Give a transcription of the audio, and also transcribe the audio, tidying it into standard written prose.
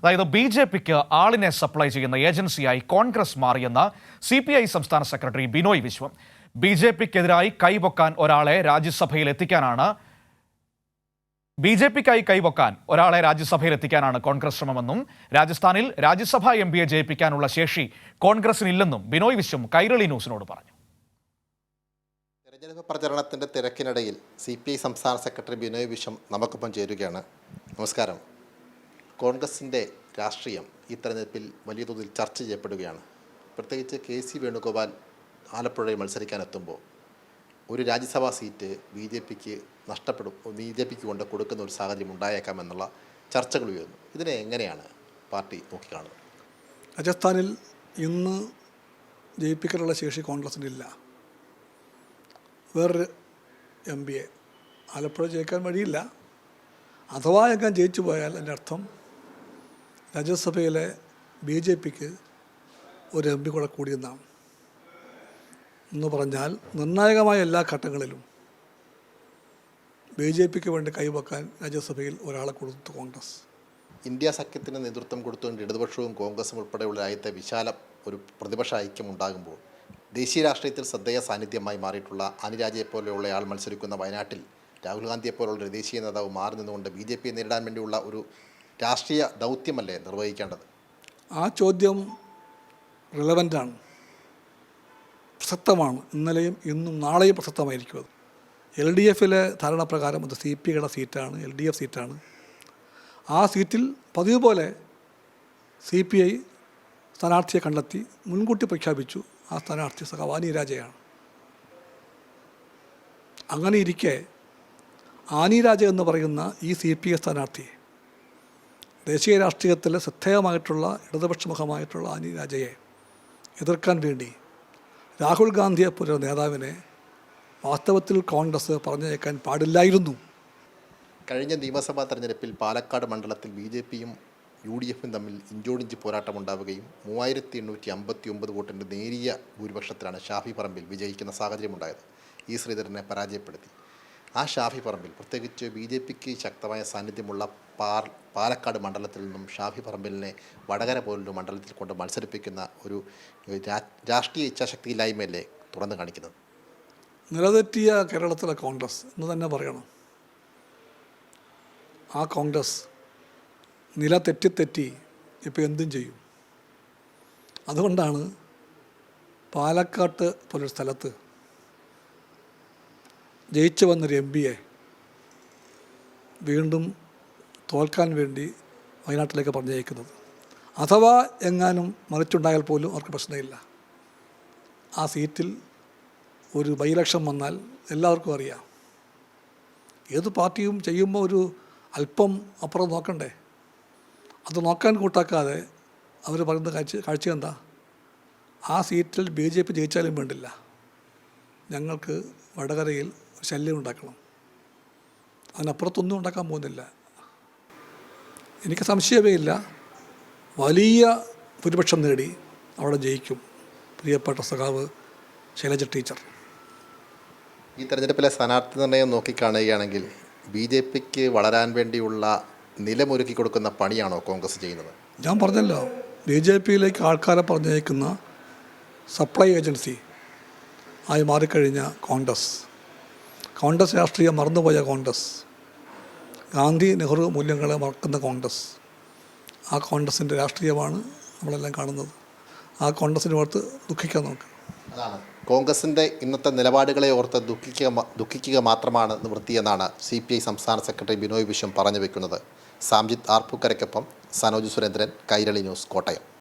അതായത് ബി.ജെ.പിക്ക് ആളിനെ സപ്ലൈ ചെയ്യുന്ന ഏജൻസിയായി കോൺഗ്രസ് മാറിയെന്ന് CPI സംസ്ഥാന സെക്രട്ടറി ബിനോയ് വിശ്വം. ബി.ജെ.പിക്കെതിരായി കൈപൊക്കാൻ ഒരാളെ രാജ്യസഭയിൽ എത്തിക്കാനാണ് കോൺഗ്രസ് ശ്രമമെന്നും രാജസ്ഥാനിൽ രാജ്യസഭാ MP ജയിപ്പിക്കാനുള്ള ശേഷി കോൺഗ്രസിനില്ലെന്നും ബിനോയ് വിശ്വം കൈരളി ന്യൂസിനോട് പറഞ്ഞു. തെരഞ്ഞെടുപ്പ് പ്രചരണത്തിന്റെ തിരക്കിനിടയിൽ CPI സംസ്ഥാന സെക്രട്ടറി ബിനോയ് വിശ്വം നമുക്കൊപ്പം ചേരുകയാണ്. നമസ്കാരം. കോൺഗ്രസിൻ്റെ രാഷ്ട്രീയം ഈ തെരഞ്ഞെടുപ്പിൽ വലിയ തോതിൽ ചർച്ച ചെയ്യപ്പെടുകയാണ്. പ്രത്യേകിച്ച് KC വേണുഗോപാൽ ആലപ്പുഴയിൽ മത്സരിക്കാനെത്തുമ്പോൾ ഒരു രാജ്യസഭാ സീറ്റ് ബി.ജെ.പിക്ക് കൊണ്ട് കൊടുക്കുന്ന ഒരു സാഹചര്യം ഉണ്ടായേക്കാമെന്നുള്ള ചർച്ചകൾ ഉയർന്നു. ഇതിനെ എങ്ങനെയാണ് പാർട്ടി നോക്കിക്കാണുന്നത്? രാജസ്ഥാനിൽ ഇന്ന് ജയിപ്പിക്കാനുള്ള ശേഷി കോൺഗ്രസിനില്ല. വേറൊരു MP ആലപ്പുഴ ജയിക്കാൻ വഴിയില്ല. അഥവാ എങ്ങനെ ജയിച്ചു പോയാൽ അതിൻ്റെ അർത്ഥം രാജ്യസഭയിലെ ബി.ജെ.പിക്ക് ഒരു MP കൂടെ കൂടിയെന്നാണ്. എന്ന് പറഞ്ഞാൽ നിർണായകമായ എല്ലാ ഘട്ടങ്ങളിലും ബി.ജെ.പിക്ക് വേണ്ടി കൈവക്കാൻ രാജ്യസഭയിൽ ഒരാളെ കൊടുത്തു കോൺഗ്രസ്. ഇന്ത്യ സഖ്യത്തിന് നേതൃത്വം കൊടുത്തുകൊണ്ട് ഇടതുപക്ഷവും കോൺഗ്രസും ഉൾപ്പെടെയുള്ള രാജ്യത്തെ വിശാല ഒരു പ്രതിപക്ഷ ഐക്യം ഉണ്ടാകുമ്പോൾ ദേശീയ രാഷ്ട്രീയത്തിൽ ശ്രദ്ധേയ സാന്നിധ്യമായി മാറിയിട്ടുള്ള ആനി രാജയെപ്പോലെയുള്ളയാൾ മത്സരിക്കുന്ന വയനാട്ടിൽ രാഹുൽ ഗാന്ധിയെപ്പോലുള്ള ദേശീയ നേതാവ് മാറി നിന്നുകൊണ്ട് ബി.ജെ.പിയെ നേരിടാൻ വേണ്ടിയുള്ള ഒരു രാഷ്ട്രീയ ദൗത്യമല്ലേ നിർവഹിക്കേണ്ടത്? ആ ചോദ്യം റിലവൻ്റാണ്, പ്രസക്തമാണ്. ഇന്നലെയും ഇന്നും നാളെയും പ്രസക്തമായിരിക്കും. അത് LDFിലെ ധാരണപ്രകാരം അത് CPIയുടെ സീറ്റാണ്, LDF സീറ്റാണ്. ആ സീറ്റിൽ പതിവ് പോലെ CPI സ്ഥാനാർത്ഥിയെ കണ്ടെത്തി മുൻകൂട്ടി പ്രഖ്യാപിച്ചു. ആ സ്ഥാനാർത്ഥി ആനി രാജയാണ്. അങ്ങനെ ഇരിക്കെ ആനി രാജ എന്ന് പറയുന്ന ഈ CPI സ്ഥാനാർത്ഥിയെ ദേശീയ രാഷ്ട്രീയത്തിലെ ശ്രദ്ധേയമായിട്ടുള്ള ഇടതുപക്ഷമുഖമായിട്ടുള്ള ആനി രാജയെ എതിർക്കാൻ വേണ്ടി രാഹുൽ ഗാന്ധിയെപ്പോലൊരു നേതാവിനെ വാസ്തവത്തിൽ കോൺഗ്രസ് പറഞ്ഞേക്കാൻ പാടില്ലായിരുന്നു. കഴിഞ്ഞ നിയമസഭാ തെരഞ്ഞെടുപ്പിൽ പാലക്കാട് മണ്ഡലത്തിൽ ബി.ജെ.പിയും UDFും തമ്മിൽ ഇഞ്ചോടിഞ്ച് പോരാട്ടമുണ്ടാവുകയും 3859 വോട്ടിൻ്റെ നേരിയ ഭൂരിപക്ഷത്തിലാണ് ഷാഫി പറമ്പിൽ വിജയിക്കുന്ന സാഹചര്യമുണ്ടായത്. E. ശ്രീധരനെ പരാജയപ്പെടുത്തി. ആ ഷാഫി പറമ്പിൽ പ്രത്യേകിച്ച് ബി.ജെ.പിക്ക് ശക്തമായ സാന്നിധ്യമുള്ള പാലക്കാട് മണ്ഡലത്തിൽ നിന്നും ഷാഫി പറമ്പിലിനെ വടകര പോലൊരു മണ്ഡലത്തിൽ കൊണ്ട് മത്സരിപ്പിക്കുന്ന ഒരു രാഷ്ട്രീയ ഇച്ഛാശക്തിയില്ലായ്മയല്ലേ തുറന്നു കാണിക്കുന്നത്? നിലതെറ്റിയ കേരളത്തിലെ കോൺഗ്രസ് എന്ന് തന്നെ പറയണം. ആ കോൺഗ്രസ് നില തെറ്റി ഇപ്പോൾ എന്തും ചെയ്യും. അതുകൊണ്ടാണ് പാലക്കാട്ട് പോലൊരു സ്ഥലത്ത് ജയിച്ചു വന്നൊരു MP വീണ്ടും തോൽക്കാൻ വേണ്ടി വയനാട്ടിലേക്ക് പറഞ്ഞയക്കുന്നത്. അഥവാ എങ്ങാനും മറിച്ചുണ്ടായാൽ പോലും അവർക്ക് പ്രശ്നമില്ല. ആ സീറ്റിൽ ഒരു ബൈ ഇലക്ഷൻ വന്നാൽ എല്ലാവർക്കും അറിയാം. ഏത് പാർട്ടിയും ചെയ്യുമ്പോൾ ഒരു അല്പം അപ്പുറം നോക്കണ്ടേ? അത് നോക്കാൻ കൂട്ടാക്കാതെ അവർ പറയുന്ന കാഴ്ച എന്താ? ആ സീറ്റിൽ ബി.ജെ.പി ജയിച്ചാലും വേണ്ടില്ല, ഞങ്ങൾക്ക് വടകരയിൽ ശല്യം ഉണ്ടാക്കണം. അതിനപ്പുറത്തൊന്നും ഉണ്ടാക്കാൻ പോകുന്നില്ല. എനിക്ക് സംശയമേ ഇല്ല, വലിയ ഭൂരിപക്ഷം നേടി അവിടെ ജയിക്കും പ്രിയപ്പെട്ട സഖാവ് ശൈലജ ടീച്ചർ. ഈ തെരഞ്ഞെടുപ്പിലെ സ്ഥാനാർത്ഥി നിർണ്ണയം നോക്കിക്കാണുകയാണെങ്കിൽ ബി.ജെ.പിക്ക് വളരാൻ വേണ്ടിയുള്ള നിലമൊരുക്കി കൊടുക്കുന്ന പണിയാണോ കോൺഗ്രസ് ചെയ്യുന്നത്? ഞാൻ പറഞ്ഞല്ലോ, ബി.ജെ.പിയിലേക്ക് ആൾക്കാരെ പറഞ്ഞയക്കുന്ന സപ്ലൈ ഏജൻസി ആയി മാറിക്കഴിഞ്ഞ കോൺഗ്രസ് രാഷ്ട്രീയം മറന്നുപോയ കോൺഗ്രസ്, ഗാന്ധി നെഹ്റു മൂല്യങ്ങളെ മറക്കുന്ന കോൺഗ്രസ്, ആ കോൺഗ്രസിൻ്റെ രാഷ്ട്രീയമാണ് നമ്മളെല്ലാം കാണുന്നത്. ആ കോൺഗ്രസിനെ ഓർത്ത് ദുഃഖിക്കാൻ നോക്കുക. അതാണ് കോൺഗ്രസിൻ്റെ ഇന്നത്തെ നിലപാടുകളെ ഓർത്ത് ദുഃഖിക്കുക മാത്രമാണ് നിവൃത്തിയെന്നാണ് CPI സംസ്ഥാന സെക്രട്ടറി ബിനോയ് വിശ്വം പറഞ്ഞു വയ്ക്കുന്നത്. സാംജിത്ത് ആർപ്പൂക്കരയ്ക്കൊപ്പം സനോജ് സുരേന്ദ്രൻ, കൈരളി ന്യൂസ്, കോട്ടയം.